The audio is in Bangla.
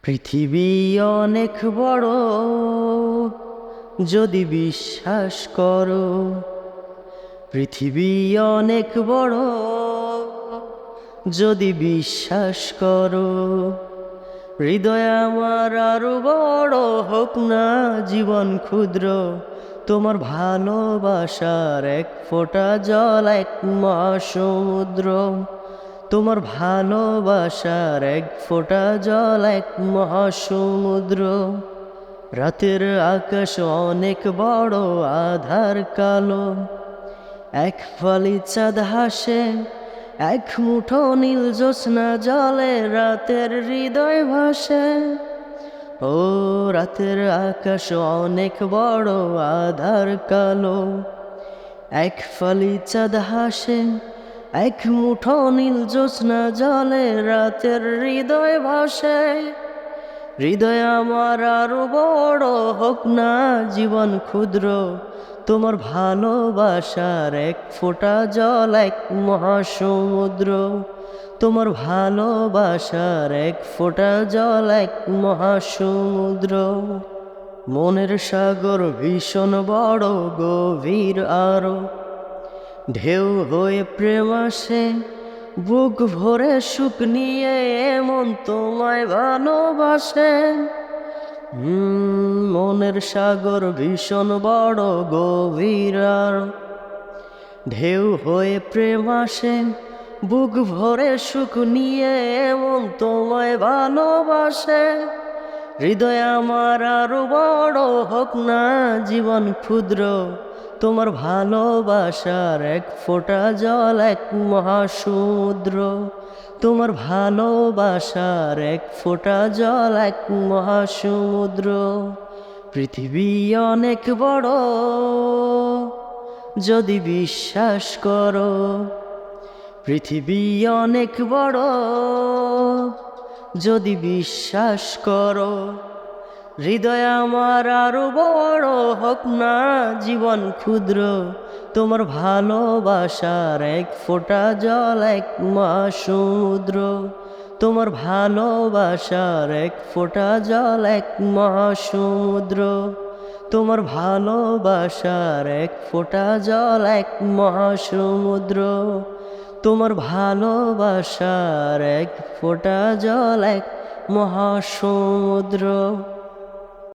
পৃথিবী অনেক বড়, যদি বিশ্বাস করো। পৃথিবী অনেক বড়, যদি বিশ্বাস করো। হৃদয় আমার আরো বড় হোক না জীবন ক্ষুদ্র, তোমার ভালোবাসার এক ফোঁটা জল এক মহাসমুদ্র। তোমার ভালোবাসার এক ফোঁটা জল এক মহাসমুদ্র। রাতের আকাশ অনেক বড়, আধার কালো। এক ফালি চাঁদ হাসে, এক মুঠো নীল জ্যোৎস্না জলে রাতের হৃদয় ভাসে। ও রাতের আকাশ অনেক বড়, আধার কালো। এক ফালি চাঁদ হাসে, এক মুঠো নীল জ্যোৎস্না জলে রাতের হৃদয় ভাসে। হৃদয় আমার আরো বড় হোক না জীবন ক্ষুদ্র, তোমার ভালোবাসার এক ফোঁটা জল এক মহাসমুদ্র। তোমার ভালোবাসার এক ফোঁটা জল এক মহাসমুদ্র। মনের সাগর ভীষণ বড়, গভীর আরো। ঢেউ হয়ে প্রেম আসে, বুক ভরে সুখ নিয়ে এমন তোমায় ভালোবাসে। মনের সাগর ভীষণ বড়, গভীর আরো। ঢেউ হয়ে প্রেম আসে, বুক ভরে সুখ নিয়ে এমন তোমায় ভালোবাসে। হৃদয় আমার আরো বড় হোক না জীবন ক্ষুদ্র, তোমার ভালোবাসার এক ফোঁটা জল এক মহাসমুদ্র। তোমার ভালোবাসার এক ফোঁটা জল এক মহাসমুদ্র। পৃথিবী অনেক বড়, যদি বিশ্বাস করো। পৃথিবী অনেক বড়, যদি বিশ্বাস করো। হৃদয় আমার আরো বড় হোক না জীবন ক্ষুদ্র, তোমার ভালোবাসার এক ফোঁটা জল এক মহাসমুদ্র। তোমার ভালোবাসার এক ফোঁটা জল এক মহাসমুদ্র। তোমার ভালোবাসার এক ফোঁটা জল এক মহাসমুদ্র। তোমার ভালোবাসার এক ফোঁটা জল এক মহাসমুদ্র।